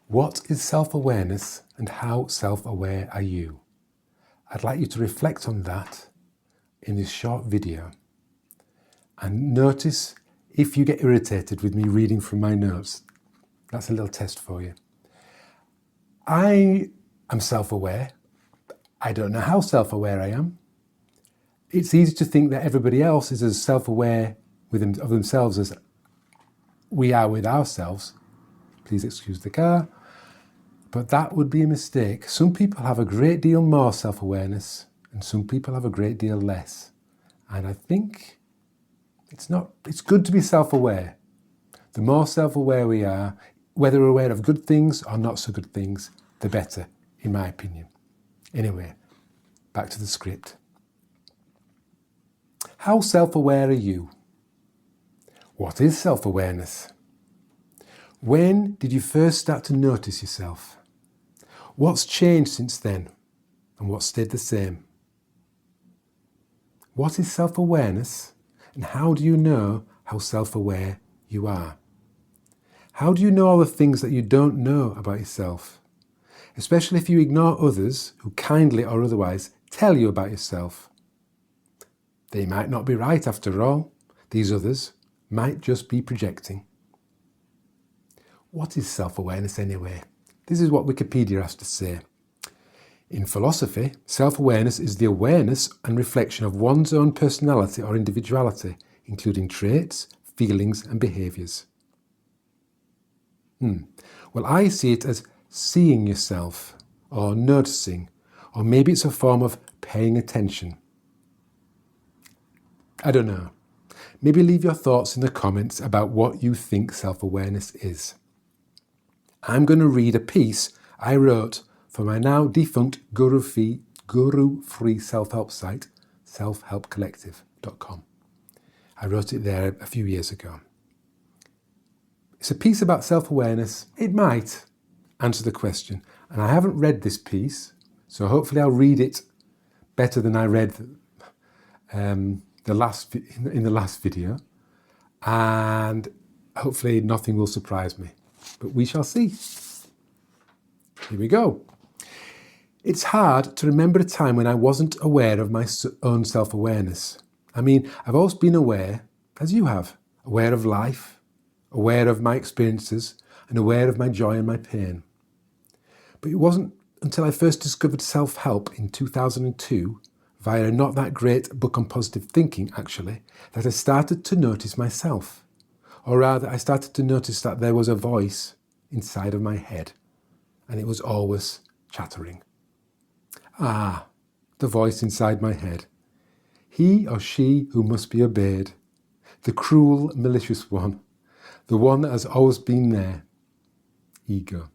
What is self-awareness and how self-aware are you? I'd like you to reflect on that in this short video and notice if you get irritated with me reading from my notes. That's a little test for you. I am self-aware. I don't know how self-aware I am. It's easy to think that everybody else is as self-aware of themselves as we are with ourselves. Please excuse the car. But that would be a mistake. Some people have a great deal more self-awareness and some people have a great deal less. And I think it's good to be self-aware. The more self-aware we are, whether we're aware of good things or not so good things, the better, in my opinion. Anyway, back to the script. How self-aware are you? What is self-awareness? When did you first start to notice yourself? What's changed since then? And what stayed the same? What is self-awareness? And how do you know how self-aware you are? How do you know all the things that you don't know about yourself? Especially if you ignore others who kindly or otherwise tell you about yourself. They might not be right after all. These others might just be projecting. What is self-awareness anyway? This is what Wikipedia has to say. In philosophy, self-awareness is the awareness and reflection of one's own personality or individuality, including traits, feelings and behaviours. Well, I see it as seeing yourself, or noticing, or maybe it's a form of paying attention. I don't know. Maybe leave your thoughts in the comments about what you think self-awareness is. I'm going to read a piece I wrote for my now defunct guru-free self-help site, selfhelpcollective.com. I wrote it there a few years ago. It's a piece about self-awareness. It might answer the question. And I haven't read this piece, so hopefully I'll read it better than I read in the last video. And hopefully nothing will surprise me. But we shall see. Here we go. It's hard to remember a time when I wasn't aware of my own self-awareness. I mean, I've always been aware, as you have, aware of life, aware of my experiences, and aware of my joy and my pain. But it wasn't until I first discovered self-help in 2002, via a not that great book on positive thinking actually, that I started to notice myself. Or rather, I started to notice that there was a voice inside of my head, and it was always chattering. Ah, the voice inside my head. He or she who must be obeyed. The cruel, malicious one. The one that has always been there. Ego.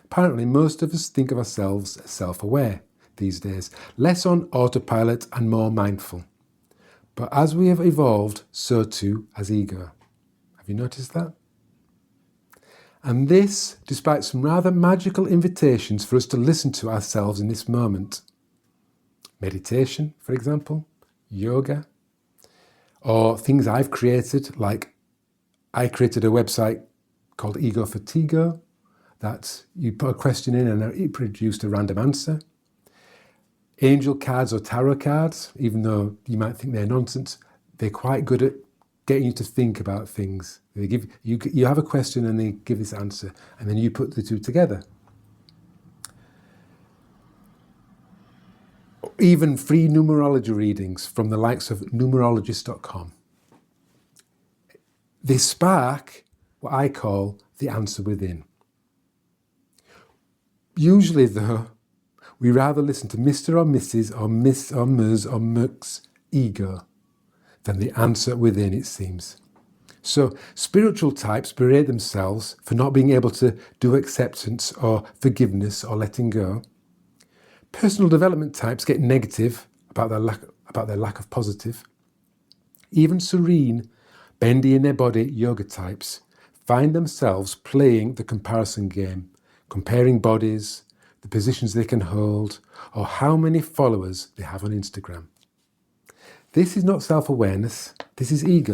Apparently, most of us think of ourselves as self-aware these days, less on autopilot and more mindful. But as we have evolved, so too has ego. Have you noticed that? And this, despite some rather magical invitations for us to listen to ourselves in this moment. Meditation, for example, yoga, or things I've created, like I created a website called Ego Fatigo, that you put a question in and it produced a random answer. Angel cards or tarot cards, even though you might think they're nonsense, they're quite good at getting you to think about things. They give you have a question and they give this answer, and then you put the two together. Even free numerology readings from the likes of numerologist.com. They spark what I call the answer within. Usually, though, we rather listen to Mr. or Mrs. or Miss or Ms. or Mux ego than the answer within, it seems. So spiritual types berate themselves for not being able to do acceptance or forgiveness or letting go. Personal development types get negative about their lack of positive. Even serene, bendy in their body yoga types find themselves playing the comparison game, comparing bodies, the positions they can hold, or how many followers they have on Instagram. This is not self-awareness, this is ego.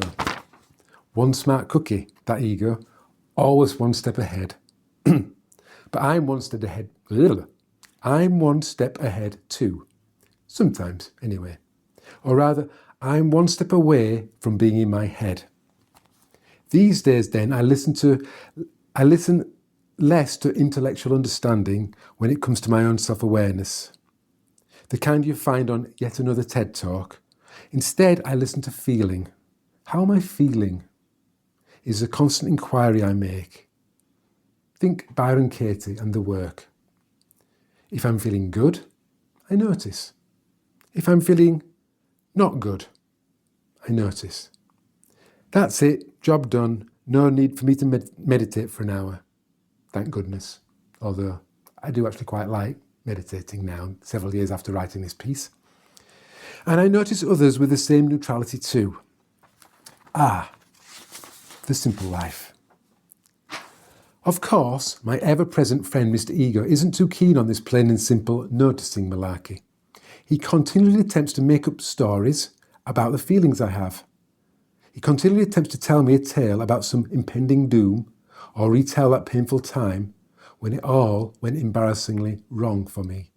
One smart cookie, that ego, always one step ahead. But I'm one step ahead. I'm one step ahead too. Sometimes, anyway. Or rather, I'm one step away from being in my head. These days then, I listen less to intellectual understanding when it comes to my own self-awareness, the kind you find on yet another TED Talk. Instead, I listen to feeling. How am I feeling? Is a constant inquiry I make. Think Byron Katie and the work. If I'm feeling good, I notice. If I'm feeling not good, I notice. That's it, job done. No need for me to meditate for an hour. Thank goodness. Although I do actually quite like meditating now, several years after writing this piece. And I notice others with the same neutrality too. The simple life. Of course, my ever-present friend Mr. Ego isn't too keen on this plain and simple noticing malarkey. He continually attempts to make up stories about the feelings I have. He continually attempts to tell me a tale about some impending doom or retell that painful time when it all went embarrassingly wrong for me.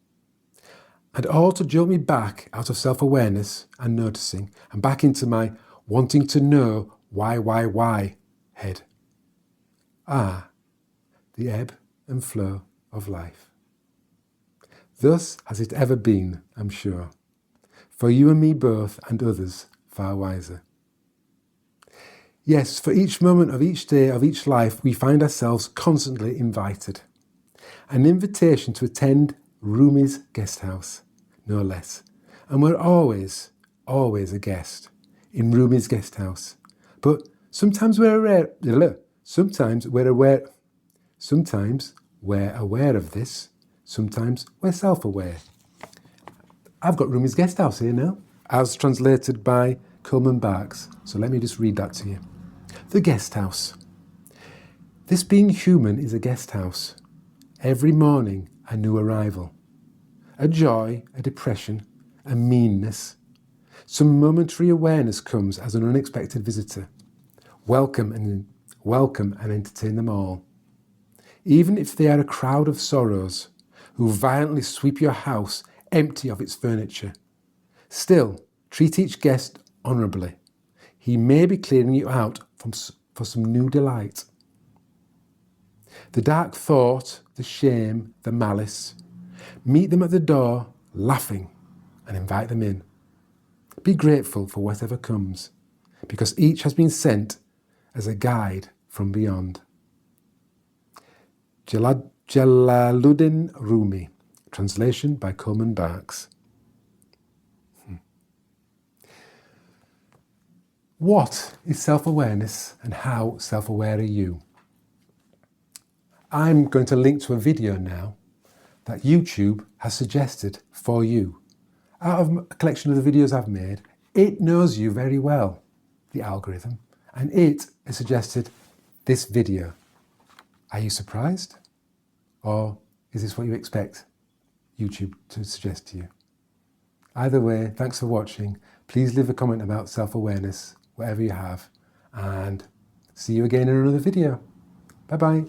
And all to jolt me back out of self-awareness and noticing and back into my wanting to know why head. The ebb and flow of life. Thus has it ever been, I'm sure, for you and me both and others far wiser. Yes, for each moment of each day of each life we find ourselves constantly invited. An invitation to attend Rumi's Guest House, no less. And we're always a guest in Rumi's Guest House. But sometimes we're aware of this, sometimes we're self-aware. I've got Rumi's Guest House here now, as translated by Coleman Barks, so let me just read that to you. The Guest House. This being human is a guest house. Every morning a new arrival. A joy, a depression, a meanness. Some momentary awareness comes as an unexpected visitor. Welcome and entertain them all. Even if they are a crowd of sorrows who violently sweep your house empty of its furniture. Still, treat each guest honourably. He may be clearing you out for some new delight. The dark thought, the shame, the malice. Meet them at the door, laughing, and invite them in. Be grateful for whatever comes, because each has been sent as a guide from beyond. Jalaluddin Rumi. Translation by Coleman Barks. What is self-awareness and how self-aware are you? I'm going to link to a video now that YouTube has suggested for you. Out of a collection of the videos I've made, it knows you very well, the algorithm, and it has suggested this video. Are you surprised? Or is this what you expect YouTube to suggest to you? Either way, thanks for watching. Please leave a comment about self-awareness, whatever you have, and see you again in another video. Bye-bye.